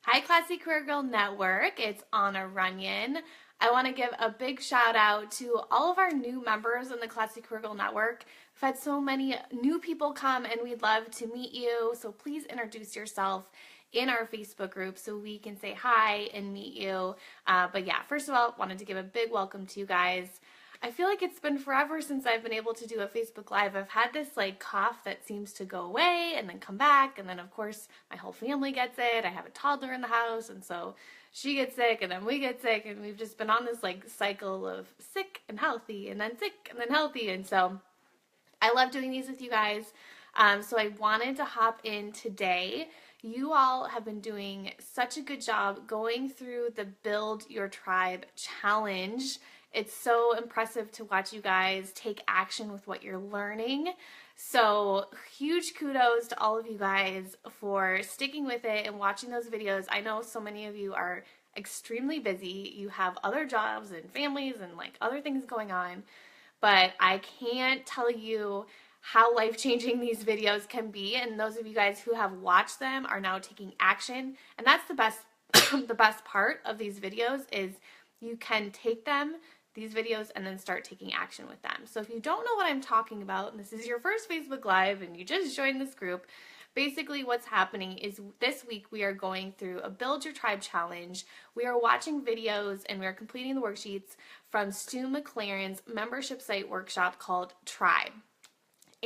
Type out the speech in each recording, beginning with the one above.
Hi, Classy Career Girl Network. It's Anna Runyon. I want to give a big shout out to all of our new members in the Classy Career Girl Network. We've had so many new people come and we'd love to meet you. So please introduce yourself in our Facebook group so we can say hi and meet you. But yeah, first of all, wanted to give a big welcome to you guys. I feel like it's been forever since I've been able to do a Facebook Live. I've had this like cough that seems to go away and then come back, and then of course my whole family gets it. I have a toddler in the house, and so she gets sick and then we get sick, and we've just been on this like cycle of sick and healthy and then sick and then healthy. And so I love doing these with you guys. So I wanted to hop in today. You all have been doing such a good job going through the Build Your Tribe challenge. It's so impressive to watch you guys take action with what you're learning. So huge kudos to all of you guys for sticking with it and watching those videos. I know so many of you are extremely busy. You have other jobs and families and like other things going on, but I can't tell you how life-changing these videos can be, and those of you guys who have watched them are now taking action, and that's the best the best part of these videos is you can take these videos and then start taking action with them. So if you don't know what I'm talking about, and this is your first Facebook Live and you just joined this group, basically what's happening is this week we are going through a Build Your Tribe challenge. We are watching videos and we are completing the worksheets from Stu McLaren's membership site workshop called Tribe.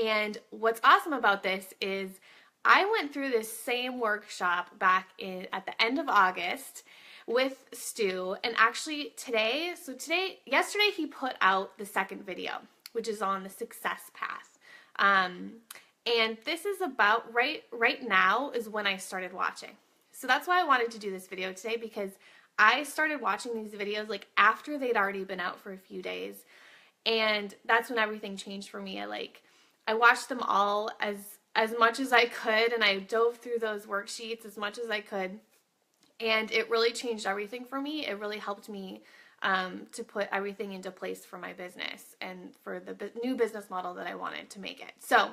And what's awesome about this is I went through this same workshop back at the end of August with Stu, and actually yesterday he put out the second video, which is on the success path. And this is about right now is when I started watching. So that's why I wanted to do this video today, because I started watching these videos like after they'd already been out for a few days, and that's when everything changed for me. I watched them all as much as I could, and I dove through those worksheets as much as I could. And it really changed everything for me. It really helped me to put everything into place for my business and for the new business model that I wanted to make it. So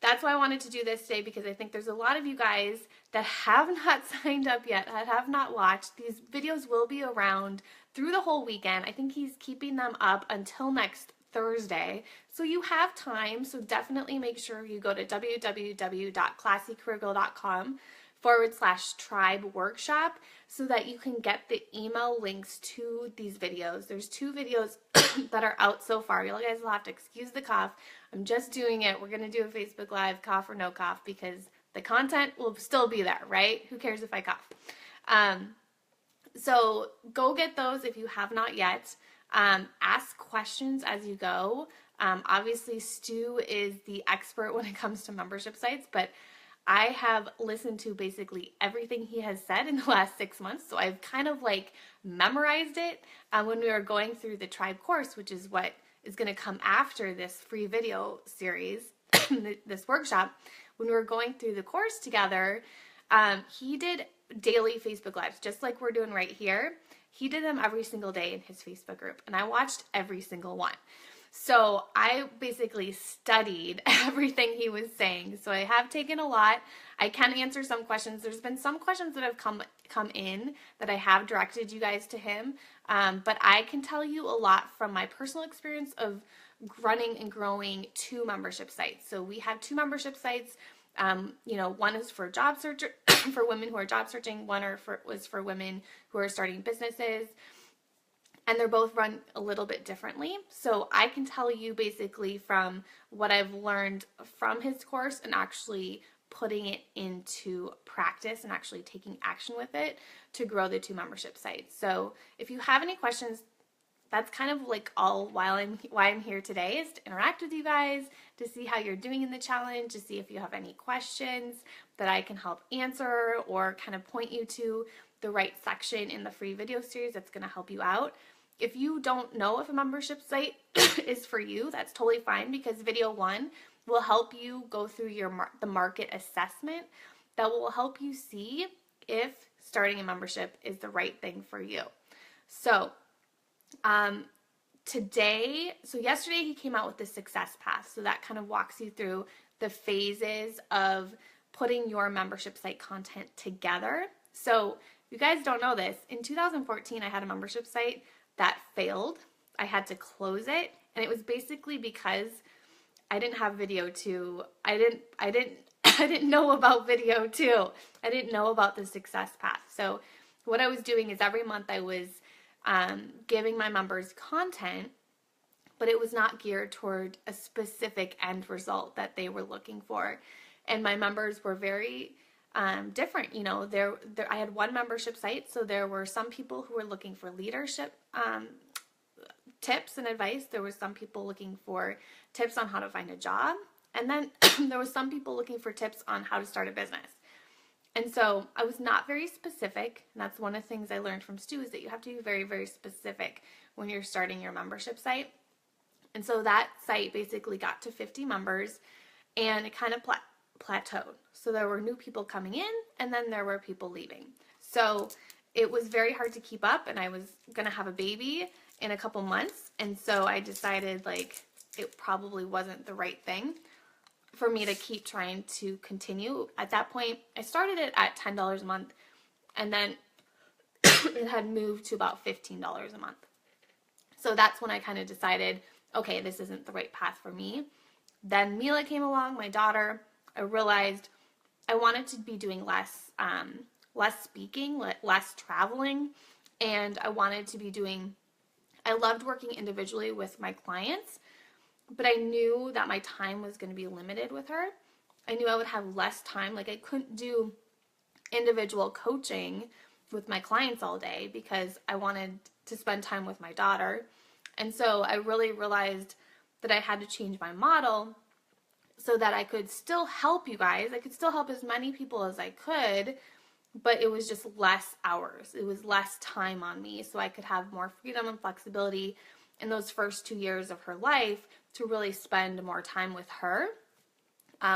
that's why I wanted to do this today, because I think there's a lot of you guys that have not signed up yet, that have not watched. These videos will be around through the whole weekend. I think he's keeping them up until next Thursday. So you have time. So definitely make sure you go to www.classycareergirl.com/tribe workshop so that you can get the email links to these videos. There's 2 videos that are out so far. You guys will have to excuse the cough. I'm just doing it. We're going to do a Facebook Live, cough or no cough, because the content will still be there, right? Who cares if I cough? So go get those if you have not yet. Ask questions as you go. Obviously, Stu is the expert when it comes to membership sites, but I have listened to basically everything he has said in the last 6 months, so I've kind of like memorized it when we were going through the Tribe course, which is what is going to come after this free video series, this workshop. When we were going through the course together, he did daily Facebook Lives, just like we're doing right here. He did them every single day in his Facebook group, and I watched every single one. So I basically studied everything he was saying. So I have taken a lot. I can answer some questions. There's been some questions that have come in that I have directed you guys to him. But I can tell you a lot from my personal experience of running and growing 2 membership sites. So we have 2 membership sites. One is for job searcher for women who are job searching. One was for women who are starting businesses. And they're both run a little bit differently. So I can tell you basically from what I've learned from his course and actually putting it into practice and actually taking action with it to grow the 2 membership sites. So if you have any questions, that's kind of like why I'm here today, is to interact with you guys, to see how you're doing in the challenge, to see if you have any questions that I can help answer or kind of point you to the right section in the free video series that's going to help you out. If you don't know if a membership site is for you, that's totally fine, because video 1 will help you go through the market assessment that will help you see if starting a membership is the right thing for you. So yesterday he came out with the success path. So that kind of walks you through the phases of putting your membership site content together So you guys don't know this. In 2014, I had a membership site that failed. I had to close it, and it was basically because I didn't have video too. I didn't know about video too. I didn't know about the success path. So what I was doing is every month I was giving my members content, but it was not geared toward a specific end result that they were looking for. And my members were very different. You know, I had one membership site, so there were some people who were looking for leadership tips and advice. There were some people looking for tips on how to find a job. And then there was some people looking for tips on how to start a business. And so I was not very specific. And that's one of the things I learned from Stu, is that you have to be very, very specific when you're starting your membership site. And so that site basically got to 50 members, and it kind of plateaued. So there were new people coming in, and then there were people leaving. So it was very hard to keep up, and I was going to have a baby in a couple months. And so I decided like it probably wasn't the right thing for me to keep trying to continue. At that point, I started it at $10 a month, and then it had moved to about $15 a month. So that's when I kind of decided, okay, this isn't the right path for me. Then Mila came along, my daughter. I realized I wanted to be doing less speaking, less traveling, and I wanted to be doing, I loved working individually with my clients, but I knew that my time was going to be limited with her. I knew I would have less time. Like I couldn't do individual coaching with my clients all day because I wanted to spend time with my daughter. And so I really realized that I had to change my model so that I could still help you guys. I could still help as many people as I could, but it was just less hours. It was less time on me, so I could have more freedom and flexibility in those first 2 years of her life to really spend more time with her.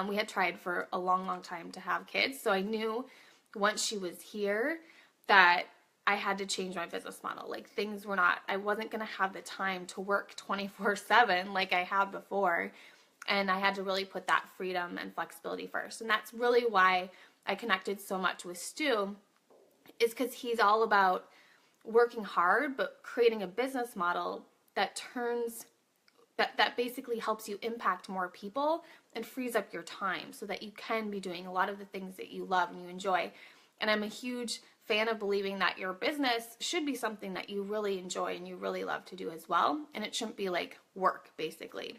We had tried for a long, long time to have kids, so I knew once she was here that I had to change my business model. Like things were not, I wasn't going to have the time to work 24/7 like I had before. And I had to really put that freedom and flexibility first. And that's really why I connected so much with Stu, is because he's all about working hard, but creating a business model that that basically helps you impact more people and frees up your time so that you can be doing a lot of the things that you love and you enjoy. And I'm a huge fan of believing that your business should be something that you really enjoy and you really love to do as well. And it shouldn't be like work, basically.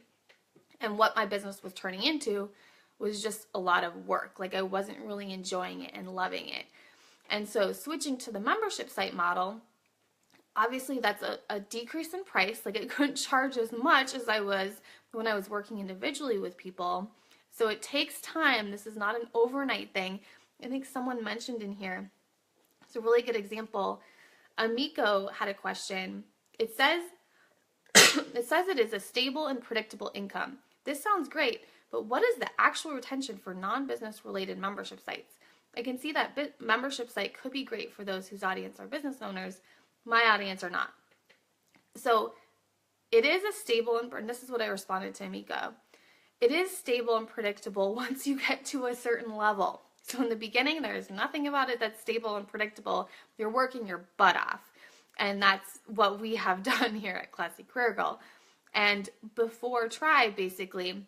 And what my business was turning into was just a lot of work. Like I wasn't really enjoying it and loving it. And so switching to the membership site model, obviously that's a decrease in price. Like I couldn't charge as much as I was when I was working individually with people. So it takes time. This is not an overnight thing. I think someone mentioned in here, it's a really good example. Amiko had a question. It says it is a stable and predictable income. This sounds great, but what is the actual retention for non-business related membership sites? I can see that membership site could be great for those whose audience are business owners. My audience are not. So it is a stable, and this is what I responded to Amiko. It is stable and predictable once you get to a certain level. So in the beginning, there's nothing about it that's stable and predictable. You're working your butt off. And that's what we have done here at Classy Career Girl. And before Tribe, basically,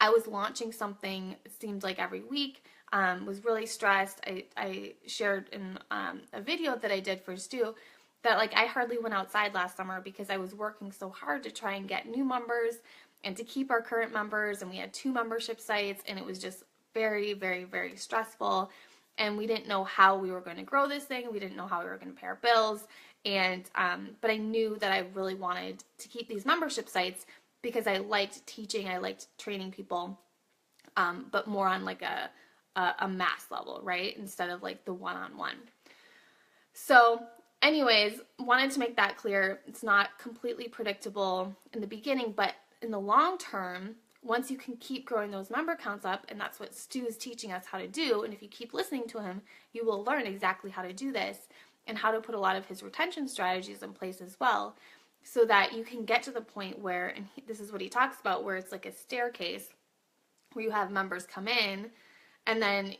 I was launching something, it seemed like every week, was really stressed. I shared in a video that I did for Stu that like I hardly went outside last summer because I was working so hard to try and get new members and to keep our current members. And we had 2 membership sites, and it was just very, very, very stressful. And we didn't know how we were going to grow this thing. We didn't know how we were going to pay our bills. And but I knew that I really wanted to keep these membership sites because I liked teaching, I liked training people, but more on like a mass level, right? Instead of like the one-on-one. So anyways, wanted to make that clear. It's not completely predictable in the beginning, but in the long term, once you can keep growing those member counts up, and that's what Stu is teaching us how to do, and if you keep listening to him, you will learn exactly how to do this and how to put a lot of his retention strategies in place as well, so that you can get to the point where, and this is what he talks about, where it's like a staircase where you have members come in and then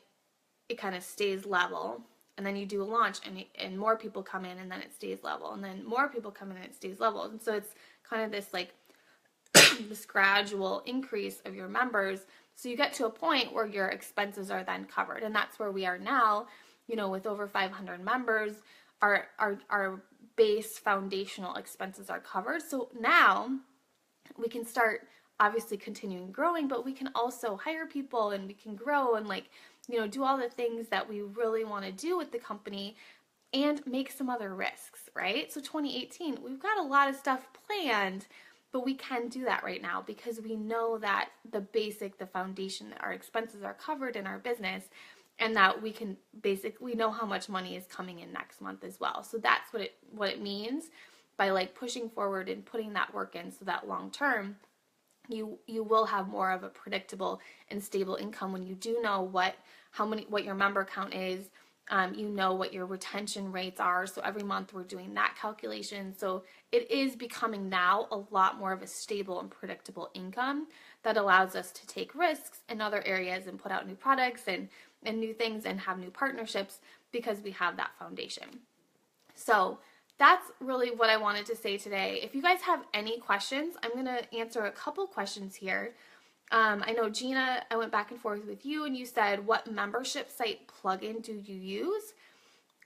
it kind of stays level. and then you do a launch, and more people come in, and then it stays level, and then more people come in and it stays level. And so it's kind of this like this gradual increase of your members. So you get to a point where your expenses are then covered. And that's where we are now, you know, with over 500 members, our base foundational expenses are covered. So now we can start obviously continuing growing, but we can also hire people, and we can grow and, like, you know, do all the things that we really want to do with the company and make some other risks, right? So 2018, we've got a lot of stuff planned, but we can do that right now because we know that the foundation, our expenses are covered in our business, and that we can we know how much money is coming in next month as well. So that's what it means by like pushing forward and putting that work in, so that long term you will have more of a predictable and stable income when you do know what your member count is. You know what your retention rates are. So every month we're doing that calculation. So it is becoming now a lot more of a stable and predictable income that allows us to take risks in other areas and put out new products and new things and have new partnerships because we have that foundation. So that's really what I wanted to say today. If you guys have any questions, I'm going to answer a couple questions here. I know, Gina, I went back and forth with you, and you said, what membership site plugin do you use?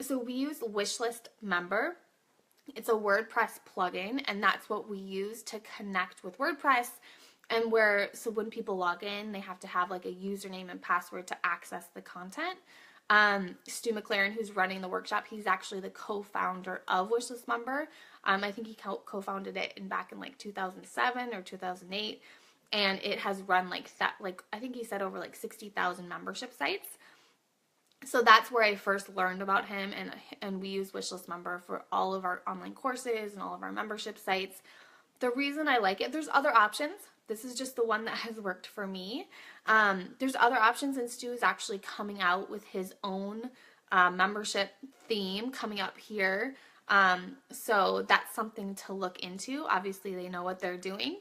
So we use Wishlist Member. It's a WordPress plugin, and that's what we use to connect with WordPress. And so when people log in, they have to have like a username and password to access the content. Stu McLaren, who's running the workshop, he's actually the co-founder of Wishlist Member. I think he co-founded it back in like 2007 or 2008. And it has run I think he said over like 60,000 membership sites. So that's where I first learned about him, and we use Wishlist Member for all of our online courses and all of our membership sites. The reason I like it, there's other options. This is just the one that has worked for me. There's other options, and Stu is actually coming out with his own membership theme coming up here. So that's something to look into. Obviously, they know what they're doing.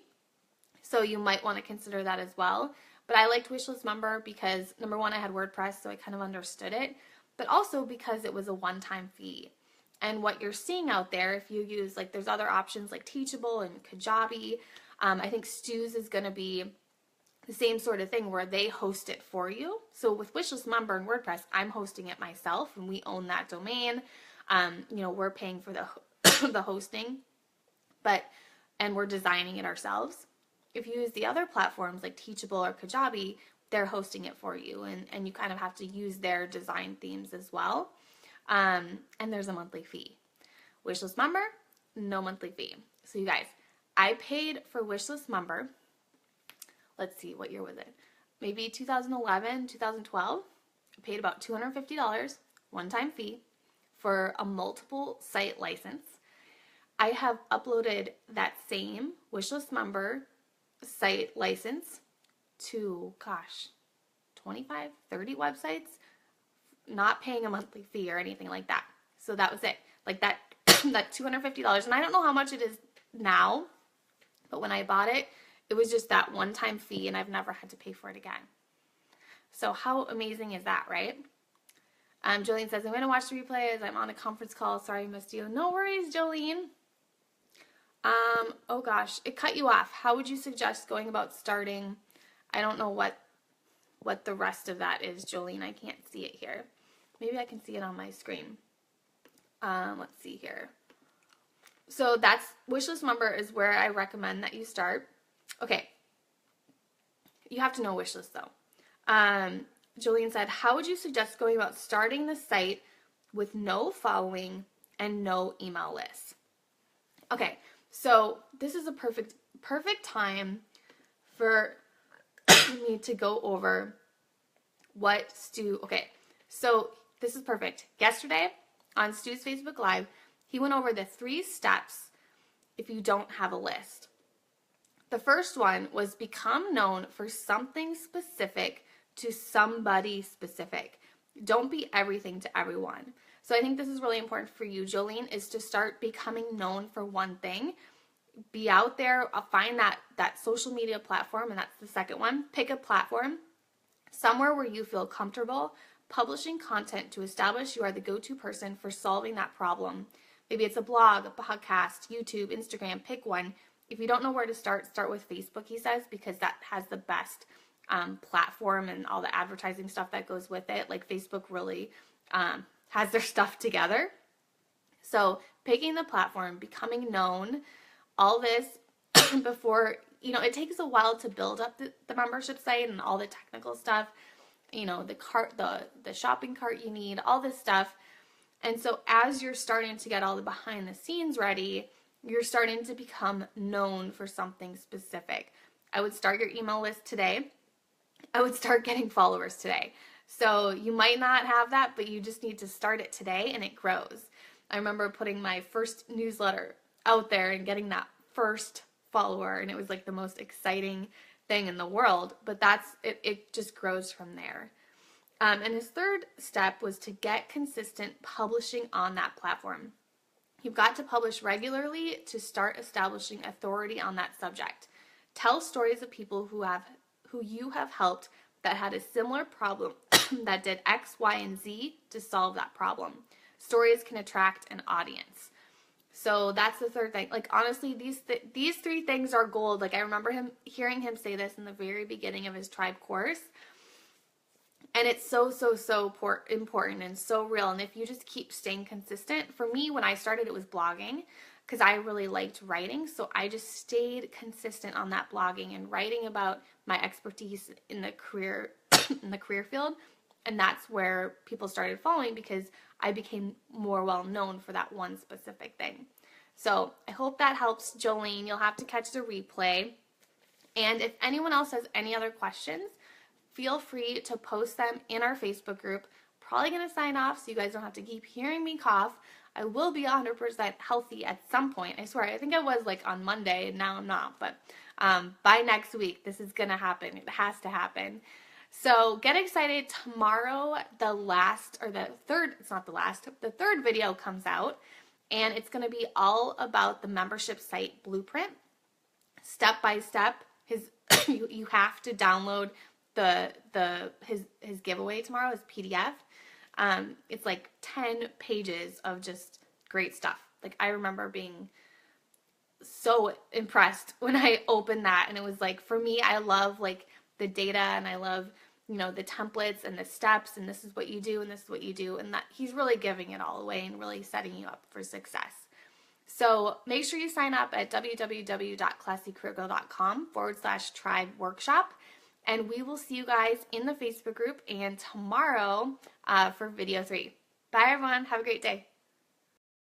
So you might want to consider that as well. But I liked Wishlist Member because, number one, I had WordPress, so I kind of understood it. But also because it was a one-time fee. And what you're seeing out there, if you use, like, there's other options like Teachable and Kajabi. I think Stu's is going to be the same sort of thing where they host it for you. So with Wishlist Member and WordPress, I'm hosting it myself, and we own that domain. We're paying for the hosting, and we're designing it ourselves. If you use the other platforms like Teachable or Kajabi, they're hosting it for you, and you kind of have to use their design themes as well. And there's a monthly fee. Wishlist Member, no monthly fee. So you guys, I paid for Wishlist Member, let's see, what year was it? Maybe 2011, 2012. I paid about $250, one-time fee, for a multiple site license. I have uploaded that same Wishlist Member site license to, 25, 30 websites, not paying a monthly fee or anything like that. So that was it. Like that $250. And I don't know how much it is now, but when I bought it, it was just that one-time fee, and I've never had to pay for it again. So how amazing is that, right? Jolene says, I'm going to watch the replay as I'm on a conference call. Sorry I missed you. No worries, Jolene. Oh gosh, it cut you off. How would you suggest going about starting? I don't know what the rest of that is, Jolene. I can't see it here. Maybe I can see it on my screen. Let's see here. So that's Wishlist Member is where I recommend that you start. Okay. You have to know Wishlist though. Jolene said, how would you suggest going about starting the site with no following and no email list? Okay. So this is a perfect time for me to go over what Stu, okay, so this is perfect. Yesterday on Stu's Facebook Live, he went over the 3 steps if you don't have a list. The first one was become known for something specific to somebody specific. Don't be everything to everyone. So I think this is really important for you, Jolene, is to start becoming known for one thing. Be out there, find that social media platform, and that's the second one. Pick a platform, somewhere where you feel comfortable publishing content to establish you are the go-to person for solving that problem. Maybe it's a blog, a podcast, YouTube, Instagram, pick one. If you don't know where to start with Facebook, he says, because that has the best platform and all the advertising stuff that goes with it. Like Facebook really has their stuff together. So picking the platform, becoming known, all this before, it takes a while to build up the membership site and all the technical stuff, the cart, the shopping cart you need, all this stuff. And so as you're starting to get all the behind the scenes ready, you're starting to become known for something specific. I would start your email list today. I would start getting followers today. So you might not have that, but you just need to start it today and it grows. I remember putting my first newsletter out there and getting that first follower, and it was like the most exciting thing in the world, but it just grows from there. And his third step was to get consistent publishing on that platform. You've got to publish regularly to start establishing authority on that subject. Tell stories of people who you have helped that had a similar problem that did X, Y, and Z to solve that problem. Stories can attract an audience. So that's the third thing. Like, honestly, these three things are gold. Like, I remember hearing him say this in the very beginning of his Tribe course. And it's so important and so real. And if you just keep staying consistent, for me, when I started, it was blogging because I really liked writing. So I just stayed consistent on that blogging and writing about my expertise in the career field. And that's where people started following because I became more well known for that one specific thing. So I hope that helps, Jolene. You'll have to catch the replay. And if anyone else has any other questions, feel free to post them in our Facebook group. Probably going to sign off so you guys don't have to keep hearing me cough. I will be 100% healthy at some point. I swear, I think I was like on Monday and now I'm not. But by next week, this is going to happen. It has to happen. So get excited. Tomorrow, the third video comes out, and it's going to be all about the membership site blueprint. Step by step, you have to download his giveaway tomorrow, his PDF. It's like 10 pages of just great stuff. Like, I remember being so impressed when I opened that, and it was like, for me, I love like the data, and I love, the templates and the steps, and this is what you do, and this is what you do, and that he's really giving it all away and really setting you up for success. So make sure you sign up at www.classycareergirl.com/tribe workshop, and we will see you guys in the Facebook group and tomorrow for video 3. Bye everyone. Have a great day.